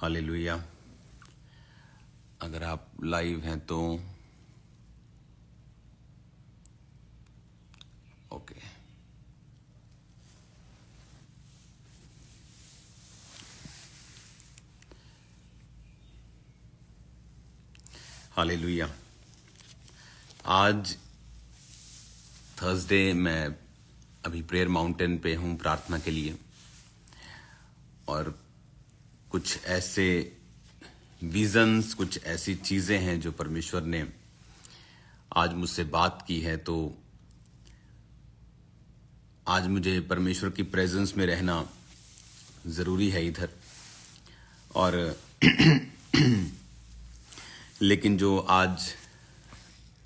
Hallelujah. अगर आप live हैं तो ओके। हालेलुया। आज थर्सडे मैं अभी प्रेयर माउंटेन पे हूँ प्रार्थना के लिए, और कुछ ऐसे विजन्स, कुछ ऐसी चीजें हैं जो परमेश्वर ने आज मुझसे बात की है। तो आज मुझे परमेश्वर की प्रेजेंस में रहना जरूरी है इधर। और लेकिन जो आज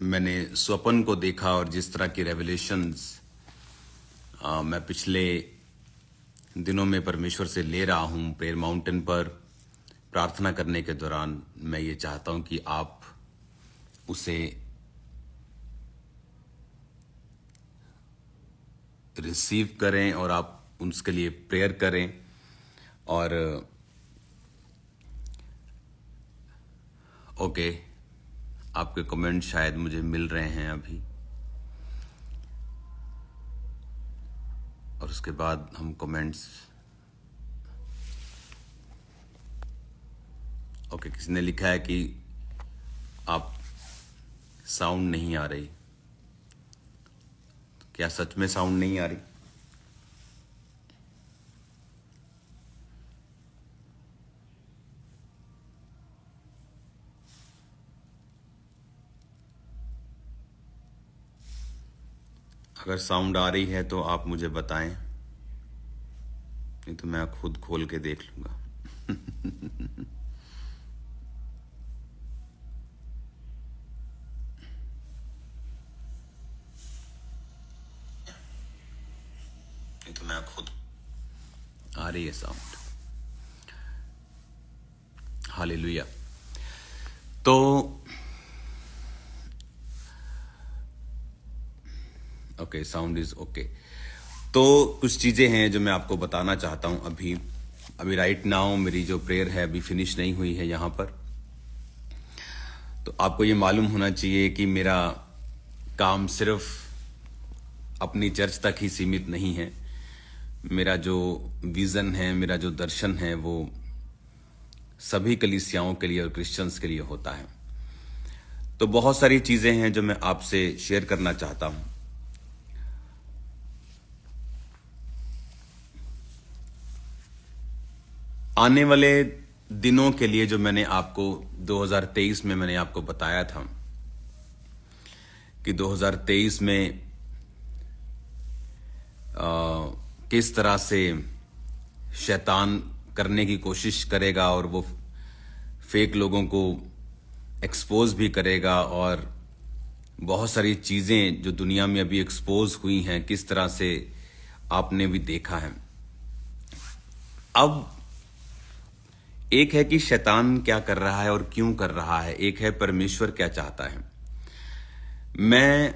मैंने स्वप्न को देखा और जिस तरह की रेवलेशंस मैं पिछले दिनों में परमेश्वर से ले रहा हूं प्रेयर माउंटेन पर प्रार्थना करने के दौरान, मैं ये चाहता हूं कि आप उसे रिसीव करें और आप उसके लिए प्रेयर करें। और ओके, आपके कमेंट शायद मुझे मिल रहे हैं अभी, और उसके बाद हम कमेंट्स। ओके, किसी ने लिखा है कि आप साउंड नहीं आ रही। क्या सच में साउंड नहीं आ रही? अगर साउंड आ रही है तो आप मुझे बताएं, नहीं तो मैं खुद खोल के देख लूंगा। नहीं तो मैं खुद। आ रही है साउंड। हालेलुया। तो ओके, साउंड इज ओके। तो कुछ चीजें हैं जो मैं आपको बताना चाहता हूं। अभी राइट नाउ मेरी जो प्रेयर है अभी फिनिश नहीं हुई है यहां पर। तो आपको ये मालूम होना चाहिए कि मेरा काम सिर्फ अपनी चर्च तक ही सीमित नहीं है। मेरा जो विजन है, मेरा जो दर्शन है, वो सभी कलीसियाओं के लिए और क्रिश्चियंस के लिए होता है। तो बहुत सारी चीजें हैं जो मैं आपसे शेयर करना चाहता हूं। आने वाले दिनों के लिए जो मैंने आपको 2023 में मैंने आपको बताया था कि 2023 में किस तरह से शैतान करने की कोशिश करेगा और वो फेक लोगों को एक्सपोज भी करेगा, और बहुत सारी चीजें जो दुनिया में अभी एक्सपोज हुई हैं, किस तरह से आपने भी देखा है। अब एक है कि शैतान क्या कर रहा है और क्यों कर रहा है, एक है परमेश्वर क्या चाहता है। मैं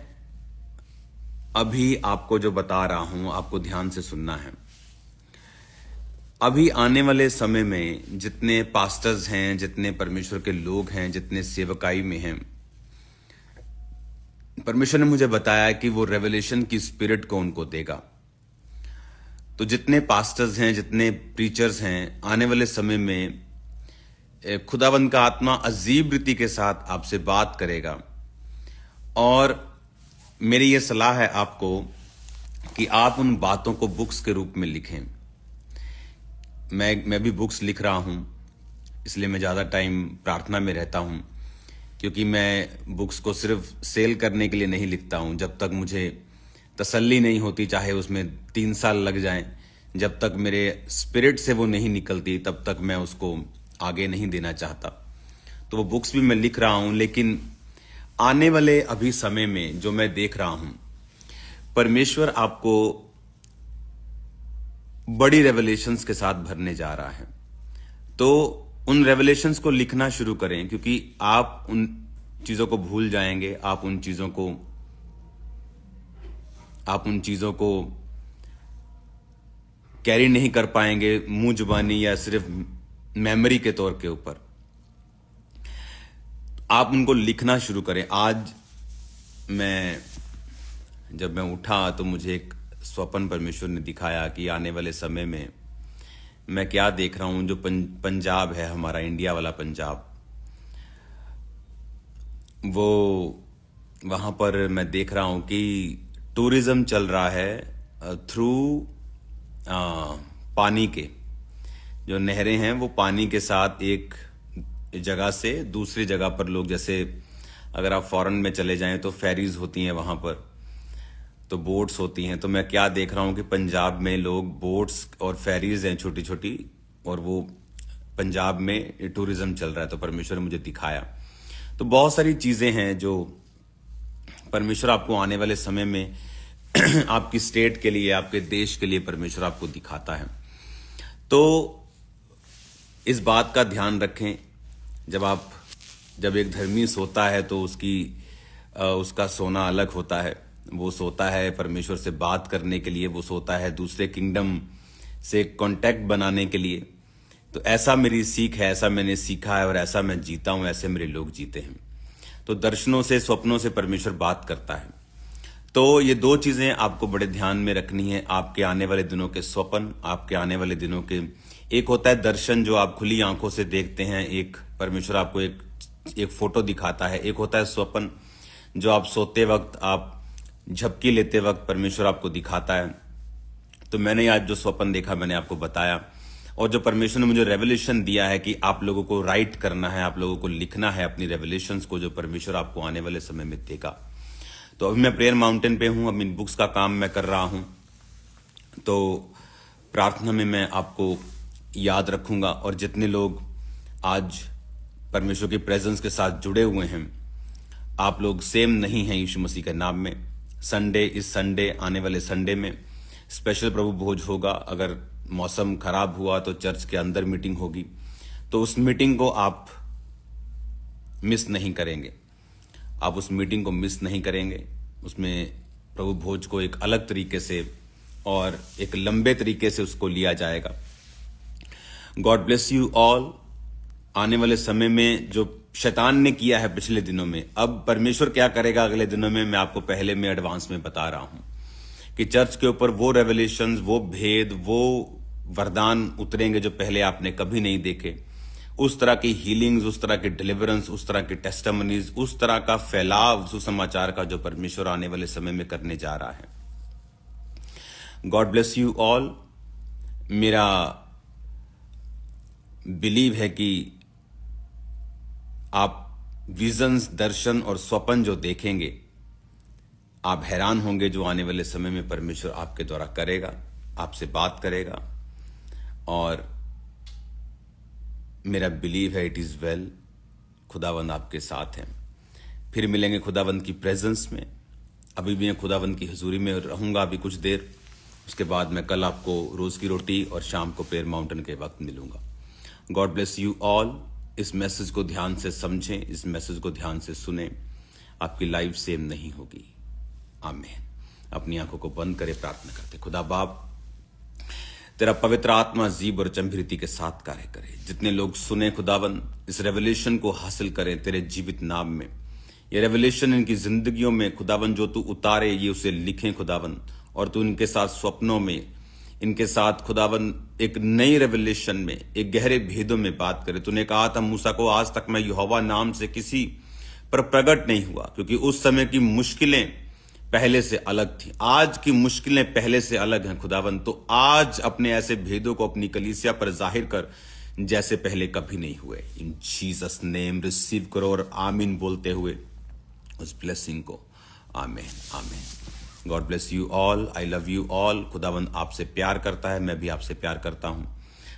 अभी आपको जो बता रहा हूं, आपको ध्यान से सुनना है। अभी आने वाले समय में जितने पास्टर्स हैं, जितने परमेश्वर के लोग हैं, जितने सेवकाई में हैं, परमेश्वर ने मुझे बताया कि वो रेवलेशन की स्पिरिट को उनको देगा। तो जितने पास्टर्स हैं, जितने प्रीचर्स हैं, आने वाले समय में खुदावंद का आत्मा अजीब रीति के साथ आपसे बात करेगा। और मेरी ये सलाह है आपको कि आप उन बातों को बुक्स के रूप में लिखें। मैं भी बुक्स लिख रहा हूं, इसलिए मैं ज़्यादा टाइम प्रार्थना में रहता हूं, क्योंकि मैं बुक्स को सिर्फ सेल करने के लिए नहीं लिखता हूं। जब तक मुझे तसल्ली नहीं होती, चाहे उसमें 3 साल लग जाएं, जब तक मेरे स्पिरिट से वो नहीं निकलती, तब तक मैं उसको आगे नहीं देना चाहता। तो वो बुक्स भी मैं लिख रहा हूं, लेकिन आने वाले अभी समय में जो मैं देख रहा हूं, परमेश्वर आपको बड़ी रेवलेशंस के साथ भरने जा रहा है। तो उन रेवलेशंस को लिखना शुरू करें, क्योंकि आप उन चीजों को भूल जाएंगे। आप उन चीजों को कैरी नहीं कर पाएंगे मुंह जुबानी या सिर्फ मेमोरी के तौर के ऊपर आप उनको लिखना शुरू करें। आज जब मैं उठा तो मुझे एक स्वप्न परमेश्वर ने दिखाया कि आने वाले समय में मैं क्या देख रहा हूं। जो पंजाब है हमारा, इंडिया वाला पंजाब, वो वहां पर मैं देख रहा हूं कि टूरिज्म चल रहा है थ्रू पानी के। जो नहरें हैं वो पानी के साथ एक जगह से दूसरी जगह पर लोग, जैसे अगर आप फॉरेन में चले जाएं तो फेरीज होती हैं वहां पर, तो बोट्स होती हैं। तो मैं क्या देख रहा हूं कि पंजाब में लोग बोट्स और फेरीज हैं छोटी छोटी, और वो पंजाब में टूरिज्म चल रहा है। तो परमेश्वर ने मुझे दिखाया। तो बहुत सारी चीजें हैं जो परमेश्वर आपको आने वाले समय में आपकी स्टेट के लिए, आपके देश के लिए परमेश्वर आपको दिखाता है। तो इस बात का ध्यान रखें, जब एक धर्मी सोता है तो उसका सोना अलग होता है। वो सोता है परमेश्वर से बात करने के लिए, वो सोता है दूसरे किंगडम से कांटेक्ट बनाने के लिए। तो ऐसा मेरी सीख है, ऐसा मैंने सीखा है और ऐसा मैं जीता हूं, ऐसे मेरे लोग जीते हैं। तो दर्शनों से, स्वप्नों से परमेश्वर बात करता है। तो ये दो चीजें आपको बड़े ध्यान में रखनी है। आपके आने वाले दिनों के स्वप्न, आपके आने वाले दिनों के, एक होता है दर्शन जो आप खुली आंखों से देखते हैं, एक परमेश्वर आपको एक फोटो दिखाता है। एक होता है स्वप्न जो आप सोते वक्त, आप झपकी लेते वक्त परमेश्वर आपको दिखाता है। तो मैंने आज जो स्वप्न देखा मैंने आपको बताया, और जो परमेश्वर ने मुझे रेवलेशन दिया है कि आप लोगों को राइट करना है, आप लोगों को लिखना है अपनी रेवलेशंस को, जो परमेश्वर आपको आने वाले समय में देगा। तो अभी मैं प्रेयर माउंटेन पे हूं, अब इन बुक्स का काम मैं कर रहा हूं। तो प्रार्थना में मैं आपको याद रखूंगा, और जितने लोग आज परमेश्वर की प्रेजेंस के साथ जुड़े हुए हैं, आप लोग सेम नहीं हैं यीशु मसीह के नाम में। इस संडे, आने वाले संडे में स्पेशल प्रभु भोज होगा। अगर मौसम खराब हुआ तो चर्च के अंदर मीटिंग होगी, तो उस मीटिंग को आप मिस नहीं करेंगे। आप उस मीटिंग को मिस नहीं करेंगे। उसमें प्रभु भोज को एक अलग तरीके से और एक लंबे तरीके से उसको लिया जाएगा। God bless you all. आने वाले समय में जो शैतान ने किया है पिछले दिनों में, अब परमेश्वर क्या करेगा अगले दिनों में, मैं आपको पहले में एडवांस में बता रहा हूं कि चर्च के ऊपर वो रेवलेशंस, वो भेद, वो वरदान उतरेंगे जो पहले आपने कभी नहीं देखे। उस तरह की हीलिंग्स, उस तरह की डिलीवरेंस, उस तरह की टेस्टिमनीज, उस तरह का फैलाव सुसमाचार का जो परमेश्वर आने वाले समय में करने जा रहा है। God bless you all. मेरा बिलीव है कि आप विजन्स, दर्शन और स्वप्न जो देखेंगे, आप हैरान होंगे जो आने वाले समय में परमेश्वर आपके द्वारा करेगा, आपसे बात करेगा। और मेरा बिलीव है इट इज वेल, खुदावंद आपके साथ हैं। फिर मिलेंगे खुदावंद की प्रेजेंस में। अभी भी मैं खुदावंद की हुजूरी में रहूंगा अभी कुछ देर, उसके बाद मैं कल आपको रोज की रोटी और शाम को प्रेयर माउंटेन के वक्त मिलूंगा। God bless you all. इस मैसेज को ध्यान से समझें, इस मैसेज को ध्यान से सुने, आपकी लाइफ सेम नहीं होगी। आमीन। अपनी आंखों को बंद करे, प्रार्थना करते। खुदा बाप, तेरा पवित्र आत्मा जीव और चंभिरीति के साथ कार्य करे। जितने लोग सुने खुदावन, इस रेवलेशन को हासिल करें तेरे जीवित नाम में। ये रेवलेशन इनकी जिंदगियों में खुदावन जो तू उतारे, ये उसे लिखें खुदावन, और तू इनके साथ स्वप्नों में, इनके साथ खुदावन एक नई रेवलेशन में, एक गहरे भेदों में बात करे। तूने कहा था मूसा को, आज तक मैं यहोवा नाम से किसी पर प्रकट नहीं हुआ, क्योंकि उस समय की मुश्किलें पहले से अलग थी। आज की मुश्किलें पहले से अलग हैं खुदावन। तो आज अपने ऐसे भेदों को अपनी कलीसिया पर जाहिर कर जैसे पहले कभी नहीं हुए। इन जीसस नेम रिसीव करो और आमीन बोलते हुए उस ब्लेसिंग को। आमीन, आमीन। God bless you all. I love you all. खुदावंद आपसे प्यार करता है, मैं भी आपसे प्यार करता हूं।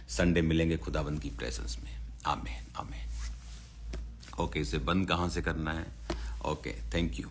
संडे मिलेंगे खुदावंद की प्रेजेंस में। आमीन, आमीन। ओके, इसे बंद कहां से करना है? Okay, thank you.